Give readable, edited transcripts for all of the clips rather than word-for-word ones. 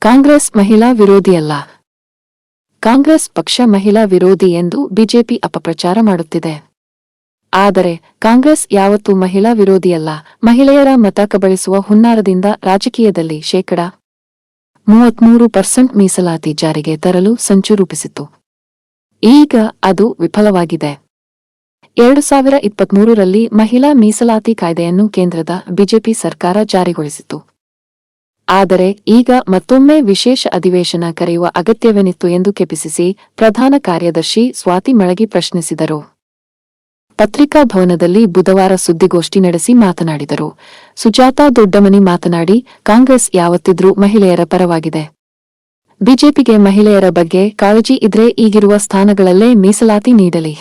ಕಾಂಗ್ರೆಸ್ ಮಹಿಳಾ ವಿರೋಧಿಯಲ್ಲ. ಕಾಂಗ್ರೆಸ್ ಪಕ್ಷ ಮಹಿಳಾ ವಿರೋಧಿ ಎಂದು ಬಿಜೆಪಿ ಅಪಪ್ರಚಾರ ಮಾಡುತ್ತಿದೆ. ಆದರೆ ಕಾಂಗ್ರೆಸ್ ಯಾವತ್ತೂ ಮಹಿಳಾ ವಿರೋಧಿಯಲ್ಲ. ಮಹಿಳೆಯರ ಮತ ಕಬಳಿಸುವ ಹುನ್ನಾರದಿಂದ ರಾಜಕೀಯದಲ್ಲಿ 33% ಮೀಸಲಾತಿ ಜಾರಿಗೆ ತರಲು ಸಂಚು ರೂಪಿಸಿತು. ಈಗ ಅದು ವಿಫಲವಾಗಿದೆ. 2023ರಲ್ಲಿ ಮಹಿಳಾ ಮೀಸಲಾತಿ ಕಾಯ್ದೆಯನ್ನು ಕೇಂದ್ರದ ಬಿಜೆಪಿ ಸರ್ಕಾರ ಜಾರಿಗೊಳಿಸಿತು. ಆದರೆ ಈಗ ಮತ್ತೊಮ್ಮೆ ವಿಶೇಷ ಅಧಿವೇಶನ ಕರೆಯುವ ಅಗತ್ಯವೇನಿತ್ತು ಎಂದು ಕೆಪಿಸಿಸಿ ಪ್ರಧಾನ ಕಾರ್ಯದರ್ಶಿ ಸ್ವಾತಿ ಮಳಗಿ ಪ್ರಶ್ನಿಸಿದರು. ಪತ್ರಿಕಾ ಭವನದಲ್ಲಿ ಬುಧವಾರ ಸುದ್ದಿಗೋಷ್ಠಿ ನಡೆಸಿ ಮಾತನಾಡಿದರು. ಸುಜಾತಾ ದೊಡ್ಡಮನಿ ಮಾತನಾಡಿ, ಕಾಂಗ್ರೆಸ್ ಯಾವತ್ತಿದ್ರೂ ಮಹಿಳೆಯರ ಪರವಾಗಿದೆ. ಬಿಜೆಪಿಗೆ ಮಹಿಳೆಯರ ಬಗ್ಗೆ ಕಾಳಜಿ ಇದ್ರೆ ಈಗಿರುವ ಸ್ಥಾನಗಳಲ್ಲೇ ಮೀಸಲಾತಿ ನೀಡಲಿ.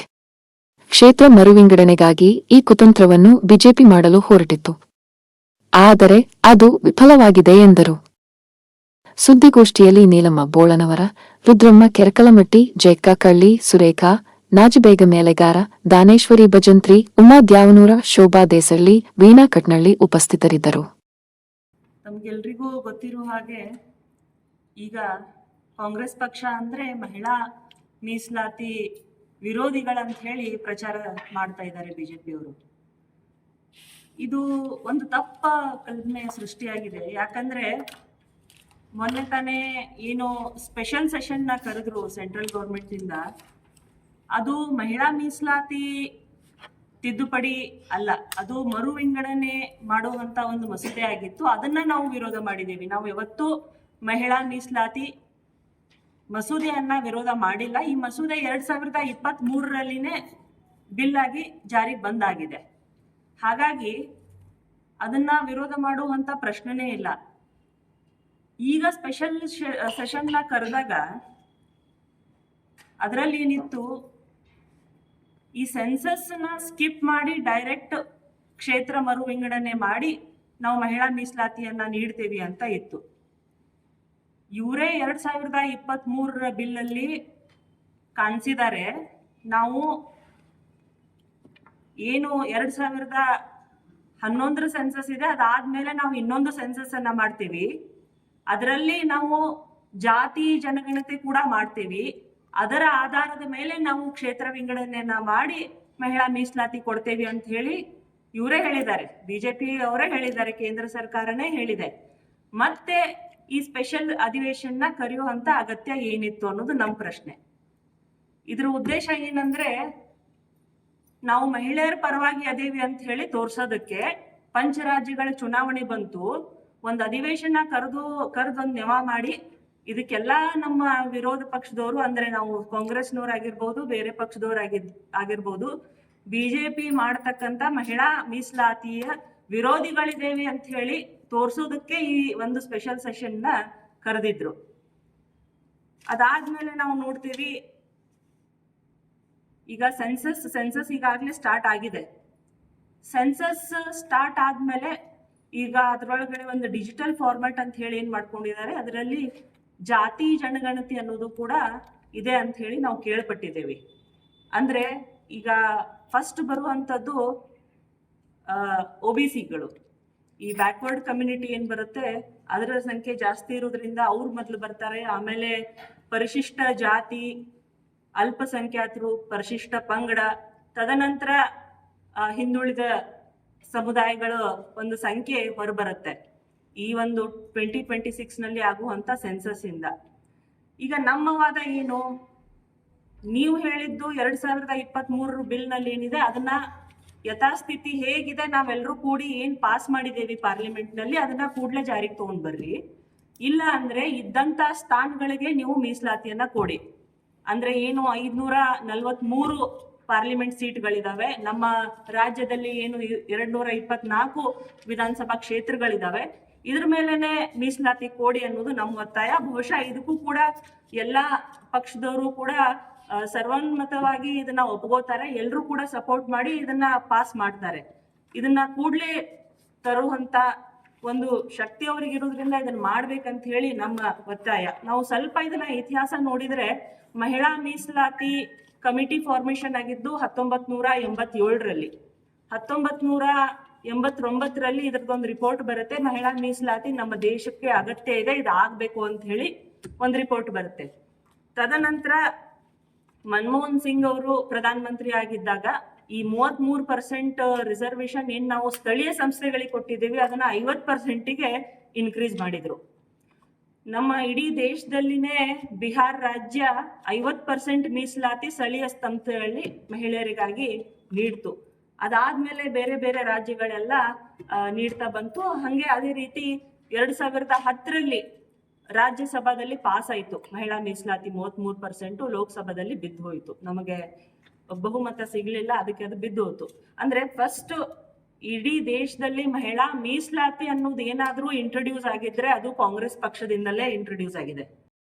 ಕ್ಷೇತ್ರ ಮರುವಿಂಗಡಣೆಗಾಗಿ ಈ ಕುತಂತ್ರವನ್ನು ಬಿಜೆಪಿ ಮಾಡಲು ಹೊರಟಿತ್ತು. ಆದರೆ ಅದು ವಿಫಲವಾಗಿದೆ ಎಂದರು. ಸುದ್ದಿಗೋಷ್ಠಿಯಲ್ಲಿ ನೀಲಮ್ಮ ಬೋಳನವರ, ರುದ್ರಮ್ಮ ಕೆರಕಲಮಟ್ಟಿ, ಜಯಕ್ಕ ಕಳ್ಳಿ, ಸುರೇಖಾ, ನಾಜಬೇಗ ಮೇಲೆಗಾರ, ದಾನೇಶ್ವರಿ ಭಜಂತ್ರಿ, ಉಮಾ ದ್ಯಾವನೂರ, ಶೋಭಾ ದೇಸಳ್ಳಿ, ವೀಣಾ ಕಟ್ನಳ್ಳಿ ಉಪಸ್ಥಿತರಿದ್ದರು. ತಮ್ಗೆಲ್ರಿಗೂ ಗೊತ್ತಿರುವ ಹಾಗೆ ಈಗ ಕಾಂಗ್ರೆಸ್ ಪಕ್ಷ ಅಂದ್ರೆ ಮಹಿಳಾ ಮೀಸಲಾತಿ ವಿರೋಧಿಗಳಂತ ಹೇಳಿ ಪ್ರಚಾರ ಮಾಡ್ತಾ ಇದ್ದಾರೆ ಬಿಜೆಪಿಯವರು. ಇದು ಒಂದು ತಪ್ಪ ಕಲ್ಪನೆ ಸೃಷ್ಟಿಯಾಗಿದೆ. ಯಾಕಂದ್ರೆ ಮೊನ್ನೆ ತಾನೇ ಏನು ಸ್ಪೆಷಲ್ ಸೆಷನ್ ನ ಕರೆದ್ರು ಸೆಂಟ್ರಲ್ ಗೌರ್ಮೆಂಟ್ ಇಂದ, ಅದು ಮಹಿಳಾ ಮೀಸಲಾತಿ ತಿದ್ದುಪಡಿ ಅಲ್ಲ, ಅದು ಮರು ವಿಂಗಡಣೆ ಮಾಡುವಂತ ಒಂದು ಮಸೂದೆ ಆಗಿತ್ತು. ಅದನ್ನ ನಾವು ವಿರೋಧ ಮಾಡಿದ್ದೀವಿ. ನಾವು ಯಾವತ್ತೂ ಮಹಿಳಾ ಮೀಸಲಾತಿ ಮಸೂದೆಯನ್ನ ವಿರೋಧ ಮಾಡಿಲ್ಲ. ಈ ಮಸೂದೆ 2023ರಲ್ಲಿನೇ ಬಿಲ್ ಆಗಿ ಜಾರಿಗೆ ಬಂದಾಗಿದೆ. ಹಾಗಾಗಿ ಅದನ್ನ ವಿರೋಧ ಮಾಡುವಂತ ಪ್ರಶ್ನೆನೇ ಇಲ್ಲ. ಈಗ ಸ್ಪೆಷಲ್ ಸೆಷನ್ ನ ಕರೆದಾಗ ಅದರಲ್ಲಿ ಏನಿತ್ತು, ಈ ಸೆನ್ಸಸ್ ನ ಸ್ಕಿಪ್ ಮಾಡಿ ಡೈರೆಕ್ಟ್ ಕ್ಷೇತ್ರ ಮರು ವಿಂಗಡಣೆ ಮಾಡಿ ನಾವು ಮಹಿಳಾ ಮೀಸಲಾತಿಯನ್ನ ನೀಡ್ತೇವಿ ಅಂತ ಇತ್ತು. ಇವರೇ 2023ರ ಬಿಲ್ ಅಲ್ಲಿ ಕಾಣಿಸಿದ್ದಾರೆ, ನಾವು ಏನು 2011ರ ಸೆನ್ಸಸ್ ಇದೆ, ಅದಾದ್ಮೇಲೆ ನಾವು ಇನ್ನೊಂದು ಸೆನ್ಸಸ್ ಅನ್ನ ಮಾಡ್ತೀವಿ, ಅದರಲ್ಲಿ ನಾವು ಜಾತಿ ಜನಗಣತಿ ಕೂಡ ಮಾಡ್ತೀವಿ, ಅದರ ಆಧಾರದ ಮೇಲೆ ನಾವು ಕ್ಷೇತ್ರ ವಿಂಗಡಣೆಯನ್ನ ಮಾಡಿ ಮಹಿಳಾ ಮೀಸಲಾತಿ ಕೊಡ್ತೇವಿ ಅಂತ ಹೇಳಿ ಇವರೇ ಹೇಳಿದ್ದಾರೆ. ಬಿಜೆಪಿ ಅವರೇ ಹೇಳಿದ್ದಾರೆ, ಕೇಂದ್ರ ಸರ್ಕಾರನೇ ಹೇಳಿದೆ. ಮತ್ತೆ ಈ ಸ್ಪೆಷಲ್ ಅಧಿವೇಶನ ಕರೆಯುವಂತ ಅಗತ್ಯ ಏನಿತ್ತು ಅನ್ನೋದು ನಮ್ಮ ಪ್ರಶ್ನೆ. ಇದ್ರ ಉದ್ದೇಶ ಏನಂದ್ರೆ, ನಾವು ಮಹಿಳೆಯರ ಪರವಾಗಿ ಅದೇವಿ ಅಂತ ಹೇಳಿ ತೋರ್ಸೋದಕ್ಕೆ ಪಂಚರಾಜ್ಯಗಳ ಚುನಾವಣೆ ಬಂತು, ಒಂದು ಅಧಿವೇಶನ ಕರೆದೊಂದು ನೆವ ಮಾಡಿ ಇದಕ್ಕೆಲ್ಲ ನಮ್ಮ ವಿರೋಧ ಪಕ್ಷದವರು, ಅಂದ್ರೆ ನಾವು ಕಾಂಗ್ರೆಸ್ನವ್ರಾಗಿರ್ಬೋದು, ಬೇರೆ ಪಕ್ಷದವ್ರಾಗಿರ್ಬೋದು, ಬಿಜೆಪಿ ಮಾಡತಕ್ಕಂತ ಮಹಿಳಾ ಮೀಸಲಾತಿಯ ವಿರೋಧಿಗಳಿದ್ದೇವೆ ಅಂತ ಹೇಳಿ ತೋರ್ಸೋದಕ್ಕೆ ಈ ಒಂದು ಸ್ಪೆಷಲ್ ಸೆಷನ್ ನ ಕರೆದಿದ್ರು. ಅದಾದ್ಮೇಲೆ ನಾವು ನೋಡ್ತೀವಿ, ಈಗ ಸೆನ್ಸಸ್ ಈಗಾಗಲೇ ಸ್ಟಾರ್ಟ್ ಆಗಿದೆ. ಸೆನ್ಸಸ್ ಸ್ಟಾರ್ಟ್ ಆದ್ಮೇಲೆ ಈಗ ಅದರೊಳಗಡೆ ಒಂದು ಡಿಜಿಟಲ್ ಫಾರ್ಮ್ಯಾಟ್ ಅಂತ ಹೇಳಿ ಏನ್ ಮಾಡ್ಕೊಂಡಿದ್ದಾರೆ, ಅದರಲ್ಲಿ ಜಾತಿ ಜನಗಣತಿ ಅನ್ನೋದು ಕೂಡ ಇದೆ ಅಂತ ಹೇಳಿ ನಾವು ಕೇಳ್ಪಟ್ಟಿದ್ದೇವೆ. ಅಂದ್ರೆ ಈಗ ಫಸ್ಟ್ ಬರುವಂತದ್ದು OBCಗಳು, ಈ ಬ್ಯಾಕ್ವರ್ಡ್ ಕಮ್ಯುನಿಟಿ ಏನ್ ಬರುತ್ತೆ ಅದರ ಸಂಖ್ಯೆ ಜಾಸ್ತಿ ಇರೋದ್ರಿಂದ ಅವ್ರು ಮೊದಲು ಬರ್ತಾರೆ. ಆಮೇಲೆ ಪರಿಶಿಷ್ಟ ಜಾತಿ, ಅಲ್ಪಸಂಖ್ಯಾತರು, ಪರಿಶಿಷ್ಟ ಪಂಗಡ, ತದನಂತರ ಹಿಂದುಳಿದ ಸಮುದಾಯಗಳ ಒಂದು ಸಂಖ್ಯೆ ಹೊರಬರುತ್ತೆ ಈ ಒಂದು 2026ನಲ್ಲಿ ಆಗುವಂತ ಸೆನ್ಸಸ್ ಇಂದ. ಈಗ ನಮ್ಮ ವಾದ ಏನು, ನೀವು ಹೇಳಿದ್ದು 2023 ಬಿಲ್ ನಲ್ಲಿ ಏನಿದೆ ಅದನ್ನ ಯಥಾಸ್ಥಿತಿ ಹೇಗಿದೆ ನಾವೆಲ್ಲರೂ ಕೂಡಿ ಏನ್ ಪಾಸ್ ಮಾಡಿದೇವಿ ಪಾರ್ಲಿಮೆಂಟ್ ನಲ್ಲಿ ಅದನ್ನ ಕೂಡಲೇ ಜಾರಿಗೆ ತಗೊಂಡ್ ಬರ್ರಿ. ಇಲ್ಲ ಅಂದ್ರೆ ಇದ್ದಂತ ಸ್ಥಾನಗಳಿಗೆ ನೀವು ಮೀಸಲಾತಿಯನ್ನ ಕೊಡಿ. ಅಂದ್ರೆ ಏನು 543 ಪಾರ್ಲಿಮೆಂಟ್ ಸೀಟ್ಗಳಿದಾವೆ ನಮ್ಮ ರಾಜ್ಯದಲ್ಲಿ, ಏನು 224 ವಿಧಾನಸಭಾ ಕ್ಷೇತ್ರಗಳಿದಾವೆ, ಇದ್ರ ಮೇಲೆನೆ ಮೀಸಲಾತಿ ಕೊಡಿ ಅನ್ನೋದು ನಮ್ಮ ಒತ್ತಾಯ. ಬಹುಶಃ ಇದಕ್ಕೂ ಕೂಡ ಎಲ್ಲಾ ಪಕ್ಷದವರು ಕೂಡ ಸರ್ವಾನುಮತವಾಗಿ ಇದನ್ನ ಒಪ್ಕೋತಾರೆ, ಎಲ್ಲರೂ ಕೂಡ ಸಪೋರ್ಟ್ ಮಾಡಿ ಇದನ್ನ ಪಾಸ್ ಮಾಡ್ತಾರೆ. ಇದನ್ನ ಕೂಡ್ಲೇ ತರುವಂತ ಒಂದು ಶಕ್ತಿ ಅವ್ರಿಗೆ ಇರೋದ್ರಿಂದ ಇದನ್ನ ಮಾಡ್ಬೇಕಂತ ಹೇಳಿ ನಮ್ಮ ಒತ್ತಾಯ. ನಾವು ಸ್ವಲ್ಪ ಇದನ್ನ ಇತಿಹಾಸ ನೋಡಿದ್ರೆ, ಮಹಿಳಾ ಮೀಸಲಾತಿ ಕಮಿಟಿ ಫಾರ್ಮೇಶನ್ ಆಗಿದ್ದು 1987ರಲ್ಲಿ. 89ರಲ್ಲಿ ಇದ್ರದ್ದೊಂದು ರಿಪೋರ್ಟ್ ಬರುತ್ತೆ, ಮಹಿಳಾ ಮೀಸಲಾತಿ ನಮ್ಮ ದೇಶಕ್ಕೆ ಅಗತ್ಯ ಇದೆ, ಇದಾಗಬೇಕು ಅಂತ ಹೇಳಿ ಒಂದು ರಿಪೋರ್ಟ್ ಬರುತ್ತೆ. ತದನಂತರ ಮನಮೋಹನ್ ಸಿಂಗ್ ಅವರು ಪ್ರಧಾನಮಂತ್ರಿ ಆಗಿದ್ದಾಗ ಈ 33% ರಿಸರ್ವೇಶನ್ ಏನ್ ನಾವು ಸ್ಥಳೀಯ ಸಂಸ್ಥೆಗಳಿಗೆ ಕೊಟ್ಟಿದ್ದೀವಿ ಅದನ್ನ 50%ಗೆ ಇನ್ಕ್ರೀಸ್ ಮಾಡಿದ್ರು. ನಮ್ಮ ಇಡೀ ದೇಶದಲ್ಲಿನೇ ಬಿಹಾರ ರಾಜ್ಯ 50% ಮೀಸಲಾತಿ ಸ್ಥಳೀಯ ಸಂಸ್ಥೆಗಳಲ್ಲಿ ಮಹಿಳೆಯರಿಗಾಗಿ ನೀಡ್ತು. ಅದಾದ್ಮೇಲೆ ಬೇರೆ ಬೇರೆ ರಾಜ್ಯಗಳೆಲ್ಲ ನೀಡ್ತಾ ಬಂತು. ಹಂಗೆ ಅದೇ ರೀತಿ 2010ರಲ್ಲಿ ರಾಜ್ಯಸಭಾದಲ್ಲಿ ಪಾಸ್ ಆಯ್ತು ಮಹಿಳಾ ಮೀಸಲಾತಿ 33%, ಲೋಕಸಭಾದಲ್ಲಿ ಬಿದ್ದು ಹೋಯ್ತು, ನಮಗೆ ಬಹುಮತ ಸಿಗ್ಲಿಲ್ಲ, ಅದಕ್ಕೆ ಅದು ಬಿದ್ದು ಹೋಯ್ತು. ಅಂದ್ರೆ ಫಸ್ಟ್ ಇಡೀ ದೇಶದಲ್ಲಿ ಮಹಿಳಾ ಮೀಸಲಾತಿ ಅನ್ನೋದು ಏನಾದ್ರೂ ಇಂಟ್ರೊಡ್ಯೂಸ್ ಆಗಿದ್ರೆ ಅದು ಕಾಂಗ್ರೆಸ್ ಪಕ್ಷದಿಂದಲೇ ಇಂಟ್ರೊಡ್ಯೂಸ್ ಆಗಿದೆ.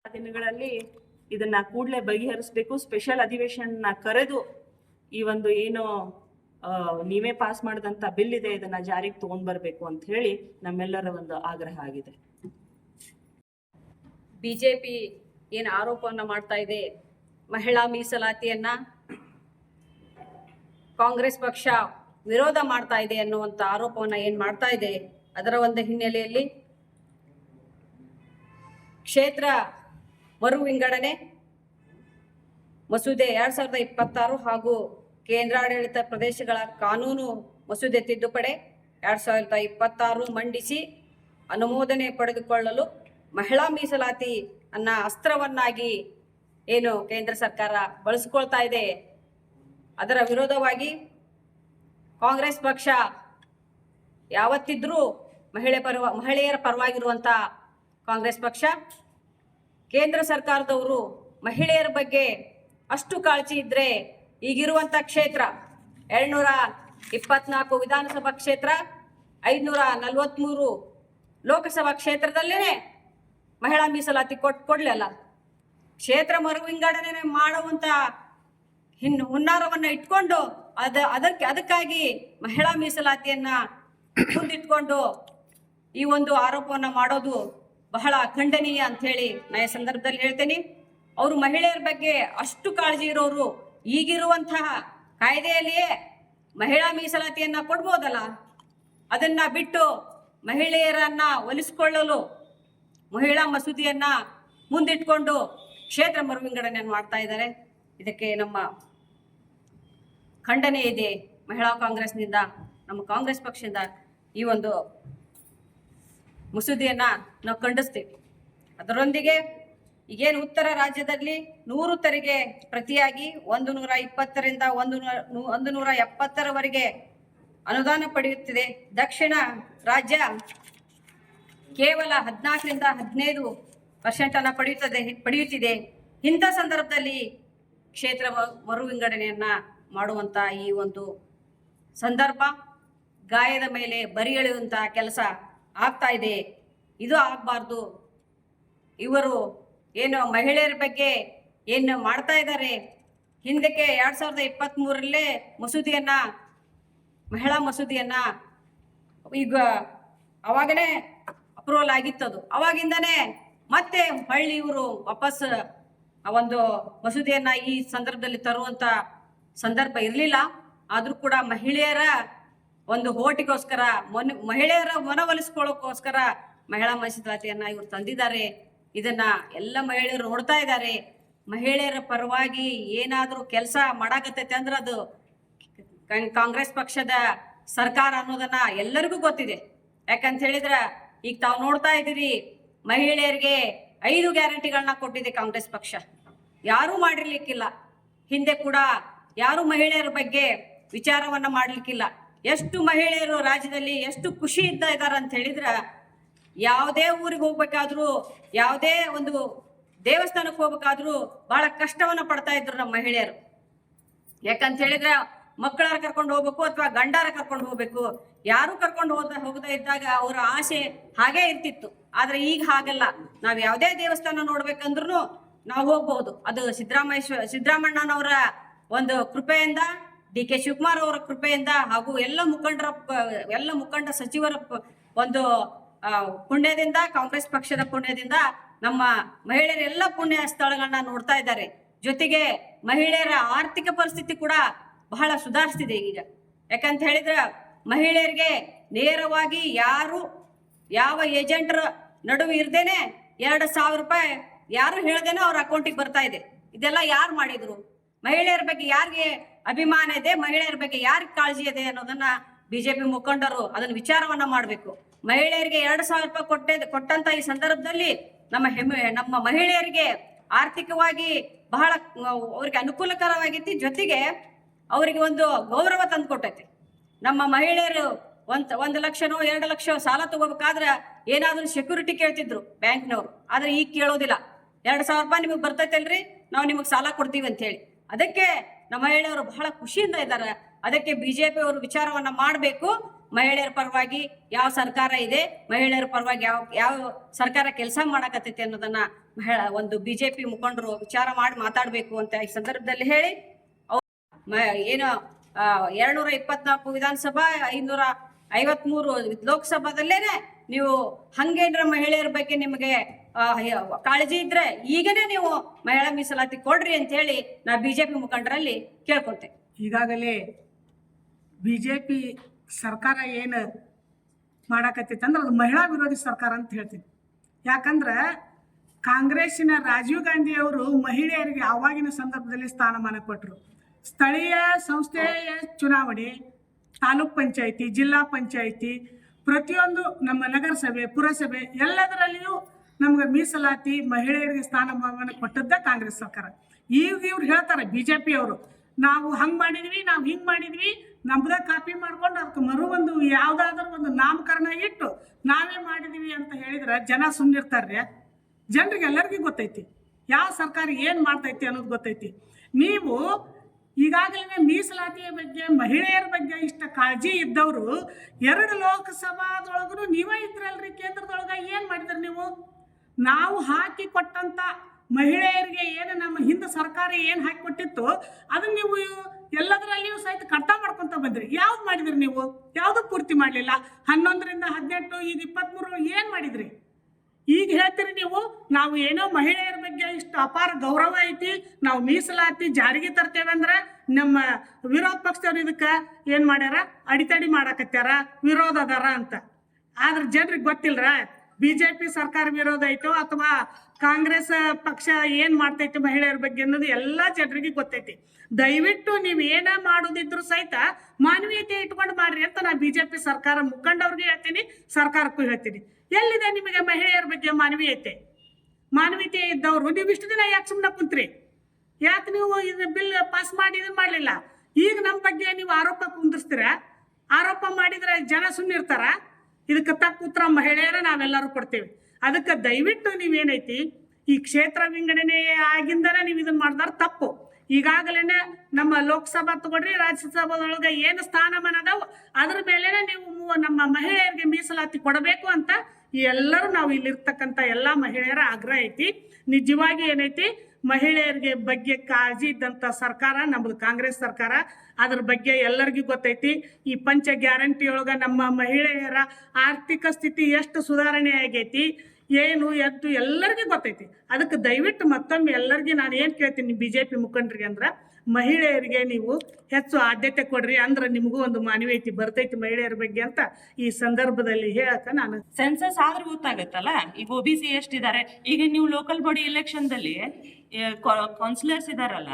ಆ ದಿನಗಳಲ್ಲಿ ಇದನ್ನ ಕೂಡಲೇ ಬಗೆಹರಿಸಬೇಕು, ಸ್ಪೆಷಲ್ ಅಧಿವೇಶನ ಕರೆದು ಈ ಒಂದು ಏನು ನೀವೇ ಪಾಸ್ ಮಾಡಿದಂತ ಬಿಲ್ ಇದೆ ಇದನ್ನ ಜಾರಿಗೆ ತಗೊಂಡ್ ಬರ್ಬೇಕು ಅಂತ ಹೇಳಿ ನಮ್ಮೆಲ್ಲರ ಒಂದು ಆಗ್ರಹ ಆಗಿದೆ. ಬಿಜೆಪಿ ಏನು ಆರೋಪವನ್ನು ಮಾಡ್ತಾ ಇದೆ, ಮಹಿಳಾ ಮೀಸಲಾತಿಯನ್ನ ಕಾಂಗ್ರೆಸ್ ಪಕ್ಷ ವಿರೋಧ ಮಾಡ್ತಾ ಇದೆ ಅನ್ನುವಂಥ ಆರೋಪವನ್ನು ಏನು ಮಾಡ್ತಾ ಇದೆ, ಅದರ ಒಂದು ಹಿನ್ನೆಲೆಯಲ್ಲಿ ಕ್ಷೇತ್ರ ಮರು ವಿಂಗಡಣೆ ಮಸೂದೆ 2026 ಹಾಗೂ ಕೇಂದ್ರಾಡಳಿತ ಪ್ರದೇಶಗಳ ಕಾನೂನು ಮಸೂದೆ ತಿದ್ದುಪಡಿ 2026 ಮಂಡಿಸಿ ಅನುಮೋದನೆ ಪಡೆದುಕೊಳ್ಳಲು ಮಹಿಳಾ ಮೀಸಲಾತಿ ಅನ್ನ ಅಸ್ತ್ರವನ್ನಾಗಿ ಏನು ಕೇಂದ್ರ ಸರ್ಕಾರ ಬಳಸಿಕೊಳ್ತಾ ಇದೆ, ಅದರ ವಿರೋಧವಾಗಿ ಕಾಂಗ್ರೆಸ್ ಪಕ್ಷ ಯಾವತ್ತಿದ್ರೂ ಮಹಿಳೆಯರ ಪರವಾಗಿರುವಂಥ ಕಾಂಗ್ರೆಸ್ ಪಕ್ಷ ಕೇಂದ್ರ ಸರ್ಕಾರದವರು ಮಹಿಳೆಯರ ಬಗ್ಗೆ ಅಷ್ಟು ಕಾಳಜಿ ಇದ್ದರೆ ಈಗಿರುವಂಥ ಕ್ಷೇತ್ರ 224 ವಿಧಾನಸಭಾ ಕ್ಷೇತ್ರ, 543 ಲೋಕಸಭಾ ಕ್ಷೇತ್ರದಲ್ಲೇ ಮಹಿಳಾ ಮೀಸಲಾತಿ ಕೊಡ್ಲಿಲ್ಲ. ಕ್ಷೇತ್ರ ಮರು ವಿಂಗಡಣೆ ಮಾಡುವಂಥ ಹುನ್ನಾರವನ್ನು ಇಟ್ಕೊಂಡು ಅದಕ್ಕಾಗಿ ಮಹಿಳಾ ಮೀಸಲಾತಿಯನ್ನ ಮುಂದಿಟ್ಕೊಂಡು ಈ ಒಂದು ಆರೋಪವನ್ನು ಮಾಡೋದು ಬಹಳ ಖಂಡನೀಯ ಅಂತ ಹೇಳಿ ನಾ ಈ ಸಂದರ್ಭದಲ್ಲಿ ಹೇಳ್ತೇನೆ. ಅವರು ಮಹಿಳೆಯರ ಬಗ್ಗೆ ಅಷ್ಟು ಕಾಳಜಿ ಇರೋರು ಈಗಿರುವಂತಹ ಕಾಯ್ದೆಯಲ್ಲಿಯೇ ಮಹಿಳಾ ಮೀಸಲಾತಿಯನ್ನ ಕೊಡ್ಬೋದಲ್ಲ, ಅದನ್ನ ಬಿಟ್ಟು ಮಹಿಳೆಯರನ್ನ ಒಲಿಸಿಕೊಳ್ಳಲು ಮಹಿಳಾ ಮಸೂದೆಯನ್ನ ಮುಂದಿಟ್ಕೊಂಡು ಕ್ಷೇತ್ರ ಮರು ವಿಂಗಡಣೆಯನ್ನು ಮಾಡ್ತಾ ಇದ್ದಾರೆ. ಇದಕ್ಕೆ ನಮ್ಮ ಖಂಡನೆ ಇದೆ. ಮಹಿಳಾ ಕಾಂಗ್ರೆಸ್ನಿಂದ, ನಮ್ಮ ಕಾಂಗ್ರೆಸ್ ಪಕ್ಷದಿಂದ ಈ ಒಂದು ಮಸೂದೆಯನ್ನ ನಾವು ಖಂಡಿಸ್ತೀವಿ. ಅದರೊಂದಿಗೆ ಈಗೇನು ಉತ್ತರ ರಾಜ್ಯದಲ್ಲಿ 100 ತೆರಿಗೆ ಪ್ರತಿಯಾಗಿ 120ರಿಂದ 170ರವರೆಗೆ ಅನುದಾನ ಪಡೆಯುತ್ತಿದೆ. ದಕ್ಷಿಣ ರಾಜ್ಯ ಕೇವಲ 14ರಿಂದ 15% ಪಡೆಯುತ್ತಿದೆ. ಇಂಥ ಸಂದರ್ಭದಲ್ಲಿ ಕ್ಷೇತ್ರ ಮರು ವಿಂಗಡಣೆಯನ್ನ ಮಾಡುವಂತ ಈ ಒಂದು ಸಂದರ್ಭ ಗಾಯದ ಮೇಲೆ ಬರಿ ಎಳೆಯುವಂತ ಕೆಲಸ ಆಗ್ತಾ ಇದೆ. ಇದು ಆಗಬಾರ್ದು. ಇವರು ಏನು ಮಹಿಳೆಯರ ಬಗ್ಗೆ ಏನು ಮಾಡ್ತಾ ಇದ್ದಾರೆ, ಹಿಂದಕ್ಕೆ 2023ರಲ್ಲೇ ಮಹಿಳಾ ಮಸೂದೆಯನ್ನ ಈಗ ಅವಾಗನೇ ಅಪ್ರೂವಲ್ ಆಗಿತ್ತದು. ಅವಾಗಿಂದನೇ ಮತ್ತೆ ಹೊಳ್ಳಿ ಇವರು ವಾಪಸ್ ಒಂದು ಮಸೂದೆಯನ್ನ ಈ ಸಂದರ್ಭದಲ್ಲಿ ತರುವಂತ ಸಂದರ್ಭ ಇರಲಿಲ್ಲ. ಆದ್ರೂ ಕೂಡ ಮಹಿಳೆಯರ ಒಂದು ಹೋಟಿಗೋಸ್ಕರ ಮಹಿಳೆಯರ ಮನವೊಲಿಸ್ಕೊಳ್ಳೋಕ್ಕೋಸ್ಕರ ಮಹಿಳಾ ಮೀಸಲಾತಿಯನ್ನ ಇವರು ತಂದಿದ್ದಾರೆ. ಇದನ್ನ ಎಲ್ಲ ಮಹಿಳೆಯರು ನೋಡ್ತಾ ಇದ್ದಾರೆ. ಮಹಿಳೆಯರ ಪರವಾಗಿ ಏನಾದರೂ ಕೆಲಸ ಮಾಡಾಕತ್ತೈತೆ ಅಂದ್ರೆ ಅದು ಕಾಂಗ್ರೆಸ್ ಪಕ್ಷದ ಸರ್ಕಾರ ಅನ್ನೋದನ್ನ ಎಲ್ಲರಿಗೂ ಗೊತ್ತಿದೆ. ಯಾಕಂತ ಹೇಳಿದ್ರ ಈಗ ತಾವು ನೋಡ್ತಾ ಇದ್ದೀರಿ, ಮಹಿಳೆಯರಿಗೆ 5 ಗ್ಯಾರಂಟಿಗಳನ್ನ ಕೊಟ್ಟಿದೆ ಕಾಂಗ್ರೆಸ್ ಪಕ್ಷ. ಯಾರೂ ಮಾಡಿರ್ಲಿಕ್ಕಿಲ್ಲ. ಹಿಂದೆ ಕೂಡ ಯಾರು ಮಹಿಳೆಯರ ಬಗ್ಗೆ ವಿಚಾರವನ್ನ ಮಾಡ್ಲಿಕ್ಕಿಲ್ಲ. ಎಷ್ಟು ಮಹಿಳೆಯರು ರಾಜ್ಯದಲ್ಲಿ ಎಷ್ಟು ಖುಷಿ ಇದ್ದಾರೆ ಅಂತ ಹೇಳಿದ್ರ, ಯಾವುದೇ ಊರಿಗೆ ಹೋಗ್ಬೇಕಾದ್ರೂ, ಯಾವುದೇ ಒಂದು ದೇವಸ್ಥಾನಕ್ಕೆ ಹೋಗ್ಬೇಕಾದ್ರೂ ಬಹಳ ಕಷ್ಟವನ್ನ ಪಡ್ತಾ ಇದ್ರು ನಮ್ಮ ಮಹಿಳೆಯರು. ಯಾಕಂತ ಹೇಳಿದ್ರೆ ಮಕ್ಕಳಾರ ಕರ್ಕೊಂಡು ಹೋಗ್ಬೇಕು ಅಥವಾ ಗಂಡಾರ ಕರ್ಕೊಂಡು ಹೋಗ್ಬೇಕು, ಯಾರು ಕರ್ಕೊಂಡು ಹೋಗದೇ ಇದ್ದಾಗ ಅವರ ಆಸೆ ಹಾಗೇ ಇರ್ತಿತ್ತು. ಆದ್ರೆ ಈಗ ಹಾಗಲ್ಲ. ನಾವ್ ಯಾವುದೇ ದೇವಸ್ಥಾನ ನೋಡ್ಬೇಕಂದ್ರೂ ನಾವು ಹೋಗ್ಬಹುದು. ಅದು ಸಿದ್ದರಾಮಣ್ಣನವರ ಒಂದು ಕೃಪೆಯಿಂದ, ಡಿ.ಕೆ. ಶಿವಕುಮಾರ್ ಅವರ ಕೃಪೆಯಿಂದ ಹಾಗೂ ಎಲ್ಲ ಮುಖಂಡ ಸಚಿವರ ಒಂದು ಪುಣ್ಯದಿಂದ, ಕಾಂಗ್ರೆಸ್ ಪಕ್ಷದ ಪುಣ್ಯದಿಂದ ನಮ್ಮ ಮಹಿಳೆಯರೆಲ್ಲ ಪುಣ್ಯ ಸ್ಥಳಗಳನ್ನ ನೋಡ್ತಾ ಇದ್ದಾರೆ. ಜೊತೆಗೆ ಮಹಿಳೆಯರ ಆರ್ಥಿಕ ಪರಿಸ್ಥಿತಿ ಕೂಡ ಬಹಳ ಸುಧಾರಿಸ್ತಿದೆ ಈಗ. ಯಾಕಂತ ಹೇಳಿದ್ರೆ ಮಹಿಳೆಯರಿಗೆ ನೇರವಾಗಿ ಯಾವ ಏಜೆಂಟರ ನಡುವೆ ಇರ್ದೇನೆ 2,000 ರೂಪಾಯಿ ಯಾರು ಹೇಳ್ದೇನೆ ಅವ್ರ ಅಕೌಂಟಿಗೆ ಬರ್ತಾ ಇದೆ. ಇದೆಲ್ಲ ಯಾರು ಮಾಡಿದ್ರು? ಮಹಿಳೆಯರ ಬಗ್ಗೆ ಯಾರಿಗೆ ಅಭಿಮಾನ ಇದೆ, ಮಹಿಳೆಯರ ಬಗ್ಗೆ ಯಾರಿಗೆ ಕಾಳಜಿ ಇದೆ ಅನ್ನೋದನ್ನ ಬಿಜೆಪಿ ಮುಖಂಡರು ಅದನ್ನ ವಿಚಾರವನ್ನ ಮಾಡಬೇಕು. ಮಹಿಳೆಯರಿಗೆ 2,000 ರೂಪಾಯಿ ಕೊಟ್ಟಂತ ಈ ಸಂದರ್ಭದಲ್ಲಿ ನಮ್ಮ ಮಹಿಳೆಯರಿಗೆ ಆರ್ಥಿಕವಾಗಿ ಬಹಳ ಅವ್ರಿಗೆ ಅನುಕೂಲಕರವಾಗಿತ್ತು. ಜೊತೆಗೆ ಅವರಿಗೆ ಒಂದು ಗೌರವ ತಂದುಕೊಟ್ಟೈತಿ. ನಮ್ಮ ಮಹಿಳೆಯರು 1 ಲಕ್ಷನೋ 2 ಲಕ್ಷ ಸಾಲ ತಗೋಬೇಕಾದ್ರೆ ಏನಾದ್ರೂ ಸೆಕ್ಯೂರಿಟಿ ಕೇಳ್ತಿದ್ರು ಬ್ಯಾಂಕ್ನವ್ರು. ಆದ್ರೆ ಈಗ ಕೇಳೋದಿಲ್ಲ. 2,000 ರೂಪಾಯಿ ನಿಮಗೆ ಬರ್ತೈತಲ್ರಿ, ನಾವು ನಿಮಗೆ ಸಾಲ ಕೊಡ್ತೀವಿ ಅಂತ ಹೇಳಿ. ಅದಕ್ಕೆ ನಮ್ಮ ಮಹಿಳೆಯರು ಬಹಳ ಖುಷಿಯಿಂದ ಇದ್ದಾರೆ. ಅದಕ್ಕೆ ಬಿಜೆಪಿ ಅವರು ವಿಚಾರವನ್ನ ಮಾಡಬೇಕು. ಮಹಿಳೆಯರ ಪರವಾಗಿ ಯಾವ ಸರ್ಕಾರ ಇದೆ, ಮಹಿಳೆಯರ ಪರವಾಗಿ ಯಾವ ಸರ್ಕಾರ ಕೆಲಸ ಮಾಡಕತ್ತೈತಿ ಅನ್ನೋದನ್ನ ಒಂದು ಬಿಜೆಪಿ ಮುಖಂಡರು ವಿಚಾರ ಮಾಡಿ ಮಾತಾಡಬೇಕು ಅಂತ ಈ ಸಂದರ್ಭದಲ್ಲಿ ಹೇಳಿ, ಏನು 224 ವಿಧಾನಸಭಾ 553 ಲೋಕಸಭಾದಲ್ಲೇನೆ ನೀವು ಹಂಗೇನ್ರ ಮಹಿಳೆಯರ ಬಗ್ಗೆ ನಿಮಗೆ ಕಾಳಜಿ ಇದ್ರೆ ಈಗನೇ ನೀವು ಮಹಿಳಾ ಮೀಸಲಾತಿ ಕೊಡ್ರಿ ಅಂತ ಹೇಳಿ ನಾ ಬಿಜೆಪಿ ಮುಖಂಡರಲ್ಲಿ ಕೇಳ್ಕೊಂತೆ. ಈಗಾಗಲೇ ಬಿಜೆಪಿ ಸರ್ಕಾರ ಏನು ಮಾಡಾಕತ್ತೈತಂದ್ರೆ ಅದು ಮಹಿಳಾ ವಿರೋಧಿ ಸರ್ಕಾರ ಅಂತ ಹೇಳ್ತೀನಿ. ಯಾಕಂದ್ರೆ ಕಾಂಗ್ರೆಸ್ಸಿನ ರಾಜೀವ್ ಗಾಂಧಿ ಅವರು ಮಹಿಳೆಯರಿಗೆ ಆವಾಗಿನ ಸಂದರ್ಭದಲ್ಲಿ ಸ್ಥಾನಮಾನ ಕೊಟ್ಟರು. ಸ್ಥಳೀಯ ಸಂಸ್ಥೆಯ ಚುನಾವಣೆ, ತಾಲೂಕ್ ಪಂಚಾಯಿತಿ, ಜಿಲ್ಲಾ ಪಂಚಾಯಿತಿ, ಪ್ರತಿಯೊಂದು ನಮ್ಮ ನಗರಸಭೆ, ಪುರಸಭೆ ಎಲ್ಲದರಲ್ಲಿಯೂ ನಮ್ಗೆ ಮೀಸಲಾತಿ ಮಹಿಳೆಯರಿಗೆ ಸ್ಥಾನಮಾನ ಕೊಟ್ಟದ್ದ ಕಾಂಗ್ರೆಸ್ ಸರ್ಕಾರ. ಈಗ ಇವ್ರು ಹೇಳ್ತಾರೆ ಬಿಜೆಪಿ ಅವರು, ನಾವು ಹಂಗೆ ಮಾಡಿದ್ವಿ, ನಾವು ಹಿಂಗೆ ಮಾಡಿದ್ವಿ, ನಮ್ದ ಕಾಪಿ ಮಾಡ್ಕೊಂಡು ಅದಕ್ಕೆ ಒಂದು ಯಾವುದಾದ್ರೂ ಒಂದು ನಾಮಕರಣ ಇಟ್ಟು ನಾವೇ ಮಾಡಿದ್ವಿ ಅಂತ ಹೇಳಿದ್ರೆ ಜನ ಸುಮ್ಮನಿರ್ತಾರೆ. ಜನರಿಗೆ ಎಲ್ಲರಿಗೂ ಗೊತ್ತೈತಿ ಯಾವ ಸರ್ಕಾರ ಏನು ಮಾಡ್ತೈತಿ ಅನ್ನೋದು ಗೊತ್ತೈತಿ. ನೀವು ಈಗಾಗಲೇ ಮೀಸಲಾತಿಯ ಬಗ್ಗೆ ಮಹಿಳೆಯರ ಬಗ್ಗೆ ಇಷ್ಟ ಕಾಳಜಿ ಇದ್ದವರು 2 ಲೋಕಸಭಾದೊಳಗೂ ನೀವೇ ಇದ್ರಲ್ರಿ. ಕೇಂದ್ರದೊಳಗ ಏನು ಮಾಡಿದ್ರಿ ನೀವು? ನಾವು ಹಾಕಿ ಕೊಟ್ಟಂತ ಮಹಿಳೆಯರಿಗೆ ಏನು ನಮ್ಮ ಹಿಂದೆ ಸರ್ಕಾರ ಏನು ಹಾಕಿ ಕೊಟ್ಟಿತ್ತು ಅದನ್ನ ನೀವು ಎಲ್ಲದರಲ್ಲಿಯೂ ಸಹಿತ ಕಡ್ತ ಮಾಡ್ಕೊಂತ ಬಂದ್ರಿ. ಯಾವ್ದು ಮಾಡಿದ್ರಿ ನೀವು? ಯಾವುದು ಪೂರ್ತಿ ಮಾಡಲಿಲ್ಲ. 11ರಿಂದ 18 ಈಗ 23 ಏನು ಮಾಡಿದ್ರಿ? ಈಗ ಹೇಳ್ತೀರಿ ನೀವು ನಾವು ಏನೋ ಮಹಿಳೆಯರ ಬಗ್ಗೆ ಇಷ್ಟು ಅಪಾರ ಗೌರವ ಐತಿ, ನಾವು ಮೀಸಲಾತಿ ಜಾರಿಗೆ ತರ್ತೇವೆ ಅಂದ್ರೆ ನಮ್ಮ ವಿರೋಧ ಪಕ್ಷದವ್ರು ಇದಕ್ಕೆ ಏನು ಮಾಡ್ಯಾರ? ಅಡಿತಡಿ ಮಾಡಾಕತ್ಯಾರ, ವಿರೋಧ ಅದಾರ ಅಂತ. ಆದ್ರೆ ಜನರಿಗೆ ಗೊತ್ತಿಲ್ರ ಬಿಜೆಪಿ ಸರ್ಕಾರ ವಿರೋಧ ಐತೋ ಅಥವಾ ಕಾಂಗ್ರೆಸ್ ಪಕ್ಷ ಏನು ಮಾಡ್ತೈತಿ ಮಹಿಳೆಯರ ಬಗ್ಗೆ ಅನ್ನೋದು ಎಲ್ಲ ಜನರಿಗೆ ಗೊತ್ತೈತಿ. ದಯವಿಟ್ಟು ನೀವು ಏನೇ ಮಾಡೋದಿದ್ರು ಸಹಿತ ಮಾನವೀಯತೆ ಇಟ್ಕೊಂಡು ಮಾಡ್ರಿ ಅಂತ ನಾನು ಬಿಜೆಪಿ ಸರ್ಕಾರ ಮುಖಂಡವ್ರಿಗೆ ಹೇಳ್ತೀನಿ, ಸರ್ಕಾರಕ್ಕೂ ಹೇಳ್ತೀನಿ. ಎಲ್ಲಿದೆ ನಿಮಗೆ ಮಹಿಳೆಯರ ಬಗ್ಗೆ ಮಾನವೀಯತೆ? ಮಾನವೀಯತೆ ಇದ್ದವರು ನೀವು ಇಷ್ಟು ದಿನ ಯಾಕೆ ಸುಮ್ಮನೆ ಕುಂತ್ರಿ? ಯಾಕೆ ನೀವು ಇದನ್ನ ಬಿಲ್ ಪಾಸ್ ಮಾಡಿ ಇದನ್ನ ಮಾಡಲಿಲ್ಲ? ಈಗ ನಮ್ಮ ಬಗ್ಗೆ ನೀವು ಆರೋಪ ಕುಂದಿರ್ಸ್ತೀರ. ಆರೋಪ ಮಾಡಿದ್ರೆ ಜನ ಸುಮ್ಮನಿರ್ತಾರ? ಇದಕ್ಕೆ ತಕ್ಕ ಉತ್ತರ ಮಹಿಳೆಯರ ನಾವೆಲ್ಲರೂ ಕೊಡ್ತೇವೆ. ಅದಕ್ಕೆ ದಯವಿಟ್ಟು ನೀವೇನೈತಿ ಈ ಕ್ಷೇತ್ರ ವಿಂಗಡಣೆ ಆಗಿಂದನೇ ನೀವು ಇದನ್ನ ಮಾಡಿದಾರ ತಪ್ಪು. ಈಗಾಗಲೇ ನಮ್ಮ ಲೋಕಸಭಾ ತಗೊಳ್ರಿ, ರಾಜ್ಯಸಭಾದೊಳಗೆ ಏನು ಸ್ಥಾನಮಾನ ಅದಾವ ಅದ್ರ ಮೇಲೆನೆ ನೀವು ನಮ್ಮ ಮಹಿಳೆಯರಿಗೆ ಮೀಸಲಾತಿ ಕೊಡಬೇಕು ಅಂತ ಎಲ್ಲರೂ ನಾವು ಇಲ್ಲಿರ್ತಕ್ಕಂಥ ಎಲ್ಲ ಮಹಿಳೆಯರ ಆಗ್ರಹ ಐತಿ. ನಿಜವಾಗಿ ಏನೈತಿ ಮಹಿಳೆಯರಿಗೆ ಬಗ್ಗೆ ಕಾಳಜಿ ಇದ್ದಂಥ ಸರ್ಕಾರ ನಮ್ಮದು ಕಾಂಗ್ರೆಸ್ ಸರ್ಕಾರ. ಅದ್ರ ಬಗ್ಗೆ ಎಲ್ಲರಿಗೂ ಗೊತ್ತೈತಿ. ಈ ಪಂಚ ಗ್ಯಾರಂಟಿ ಒಳಗೆ ನಮ್ಮ ಮಹಿಳೆಯರ ಆರ್ಥಿಕ ಸ್ಥಿತಿ ಎಷ್ಟು ಸುಧಾರಣೆ ಆಗೈತಿ ಏನು ಎದ್ದು ಎಲ್ಲರಿಗೂ ಗೊತ್ತೈತಿ. ಅದಕ್ಕೆ ದಯವಿಟ್ಟು ಮತ್ತೊಮ್ಮೆ ಎಲ್ಲರಿಗೂ ನಾನು ಏನು ಕೇಳ್ತೀನಿ ಬಿಜೆಪಿ ಮುಖಂಡರಿಗೆ ಅಂದ್ರೆ ಮಹಿಳೆಯರಿಗೆ ನೀವು ಹೆಚ್ಚು ಆದ್ಯತೆ ಕೊಡ್ರಿ, ಅಂದ್ರೆ ನಿಮಗೂ ಒಂದು ಮಾನವೀಯತೆ ಬರ್ತೈತಿ ಮಹಿಳೆಯರ ಬಗ್ಗೆ ಅಂತ ಈ ಸಂದರ್ಭದಲ್ಲಿ ಹೇಳಕ ನಾನು. ಸೆನ್ಸಸ್ ಆದ್ರೆ ಗೊತ್ತಾಗತ್ತಲ್ಲ ಈಗ OBC ಎಷ್ಟಿದ್ದಾರೆ. ಈಗ ನೀವು ಲೋಕಲ್ ಬಾಡಿ ಎಲೆಕ್ಷನ್ದಲ್ಲಿ ಕೌನ್ಸಿಲರ್ಸ್ ಇದಾರಲ್ಲ,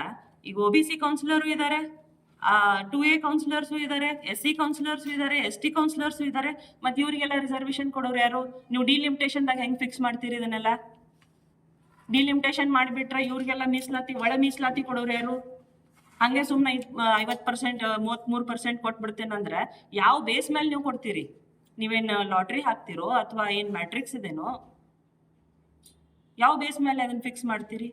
ಈಗ OBC ಕೌನ್ಸಿಲರು ಇದ್ದಾರೆ, 2A ಕೌನ್ಸಿಲರ್ಸು ಇದ್ದಾರೆ, SC ಕೌನ್ಸಿಲರ್ಸು ಇದ್ದಾರೆ, ST ಕೌನ್ಸಿಲರ್ಸು ಇದ್ದಾರೆ. ಮತ್ತೆ ಇವರಿಗೆಲ್ಲ ರಿಸರ್ವೇಶನ್ ಕೊಡೋರು ಯಾರು? ನೀವು ಡಿಲಿಮಿಟೇಷನ್ದಾಗ ಹೆಂಗ್ ಫಿಕ್ಸ್ ಮಾಡ್ತೀರಿ ಇದನ್ನೆಲ್ಲ? ಡಿಲಿಮಿಟೇಷನ್ ಮಾಡಿಬಿಟ್ರೆ ಇವ್ರಿಗೆಲ್ಲ ಮೀಸಲಾತಿ ಒಳ ಮೀಸಲಾತಿ ಕೊಡೋರು ಯಾರು? ಹಂಗೆ ಸುಮ್ಮನೆ 50% 33% ಕೊಟ್ಬಿಡ್ತೇನಂದ್ರೆ ಯಾವ ಬೇಸ್ ಮೇಲೆ ನೀವು ಕೊಡ್ತೀರಿ? ನೀವೇನು ಲಾಟ್ರಿ ಹಾಕ್ತಿರೋ ಅಥವಾ ಏನು ಮ್ಯಾಟ್ರಿಕ್ಸ್ ಇದೇನೋ? ಯಾವ ಬೇಸ್ ಮೇಲೆ ಅದನ್ನ ಫಿಕ್ಸ್ ಮಾಡ್ತೀರಿ?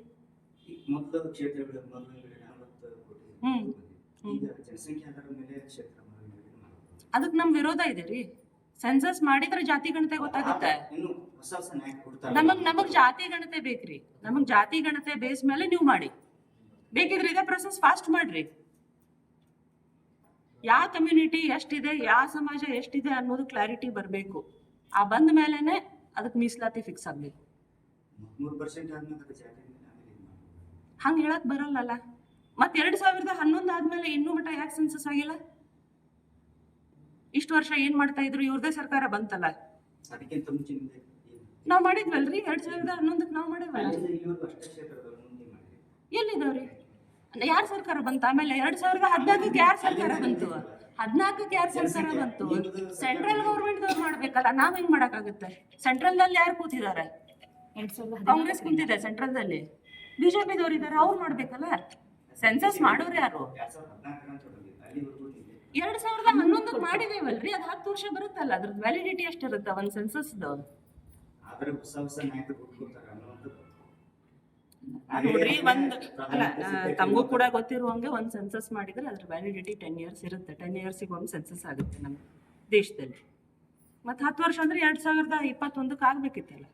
ಅದಕ್ಕೆ ನಮ್ ವಿರೋಧ ಇದೆ ರೀ. ಸೆನ್ಸಸ್ ಮಾಡಿದ್ರೆ ಜಾತಿ ಗಣತೆ ಗೊತ್ತಾಗುತ್ತೆ. ನಮಗ್ ಜಾತಿ ಗಣತೆ ಬೇಕ್ರಿ. ನಮಗ್ ಜಾತಿ ಗಣತೆ ಬೇಸ್ ಮೇಲೆ ನೀವು ಮಾಡಿ. ಬೇಕಿದ್ರೆ ಇದೇ ಪ್ರೊಸೆಸ್ ಫಾಸ್ಟ್ ಮಾಡ್ರಿ. ಯಾವ ಕಮ್ಯುನಿಟಿ ಎಷ್ಟಿದೆ, ಯಾವ ಸಮಾಜ ಎಷ್ಟಿದೆ ಅನ್ನೋದು ಕ್ಲಾರಿಟಿ ಬರಬೇಕು. ಆ ಬಂದ ಮೇಲೆನೆ ಅದಕ್ಕೆ ಮೀಸಲಾತಿ ಫಿಕ್ಸ್ ಆಗ್ಬೇಕು. ಹಂಗ ಹೇಳಕ್ ಬರಲ್ಲಲ್ಲ. ಮತ್ತೆ 2011 ಆದ್ಮೇಲೆ ಇನ್ನೂ ಮಟ್ಟ ಯಾಕೆ ಸೆನ್ಸಸ್ ಆಗಿಲ್ಲ? ಇಷ್ಟು ವರ್ಷ ಏನ್ ಮಾಡ್ತಾ ಇದ್ರು? ಇವ್ರದೇ ಸರ್ಕಾರ ಬಂತಲ್ಲ. ಅದಕ್ಕಿಂತ ಮುಂಚೆ ನಾವ್ ಮಾಡಿದ್ವಲ್ರಿ 2011ಕ್ಕೆ ನಾವ್ ಮಾಡಿದ್ವಲ್ಲ. ಎಲ್ಲಿದಾವ್ರಿ? ಯಾರ್ ಸರ್ಕಾರ ಬಂತು? ಆಮೇಲೆ 2014ಕ್ಕೆ ಯಾರ್ ಸರ್ಕಾರ ಬಂತು? 14ಕ್ಕೆ ಯಾರ್ ಸರ್ಕಾರ ಬಂತು? ಸೆಂಟ್ರಲ್ ಗೌರ್ಮೆಂಟ್ ದವ್ರು ಮಾಡ್ಬೇಕಲ್ಲ, ನಾವ್ ಹೆಂಗ್ ಮಾಡಕ್ಕಾಗುತ್ತೆ? ಸೆಂಟ್ರಲ್ ದಲ್ಲಿ ಯಾರು ಕೂತಿದ್ದಾರೆ? ಕಾಂಗ್ರೆಸ್ ಕುಂತಿದೆ ಸೆಂಟ್ರಲ್ ದಲ್ಲಿ, ಬಿಜೆಪಿ ದವ್ರು ಇದಾರೆ, ಅವ್ರು ಮಾಡ್ಬೇಕಲ್ಲ. ಸೆನ್ಸಸ್ ಮಾಡೋರು ಯಾರು? 2011ಕ್ಕೆ ಮಾಡಿದೇವಲ್ರಿ, ಅದ್ 10 ವರ್ಷ ಬರುತ್ತಲ್ಲ, ಅದ್ರದ್ದು ವ್ಯಾಲಿಡಿಟಿ ಎಷ್ಟಿರುತ್ತೆ ಒಂದ್ ಸೆನ್ಸಸ್ದು? ಆದ್ರೆ ಹೊಸ ನಾಯಕರು ಹುಡ್ಕೊಳ್ತಾರೆ ಅನ್ನೋದು ನೋಡ್ರಿ, ಅಲ್ಲ, ತಮಗೂ ಕೂಡ ಗೊತ್ತಿರುವಂಗೆ ಒಂದ್ ಸೆನ್ಸಸ್ ಮಾಡಿದ್ರೆ ಅದ್ರ ವ್ಯಾಲಿಡಿಟಿ 10 years ಇರುತ್ತೆ. 10 yearsಗೆ ಒಂದು ಸೆನ್ಸಸ್ ಆಗುತ್ತೆ ನಮ್ಮ ದೇಶದಲ್ಲಿ. ಮತ್ತೆ 10 ವರ್ಷ ಅಂದ್ರೆ 2021ಕ್ಕೆ ಆಗ್ಬೇಕಿತ್ತಲ್ಲ.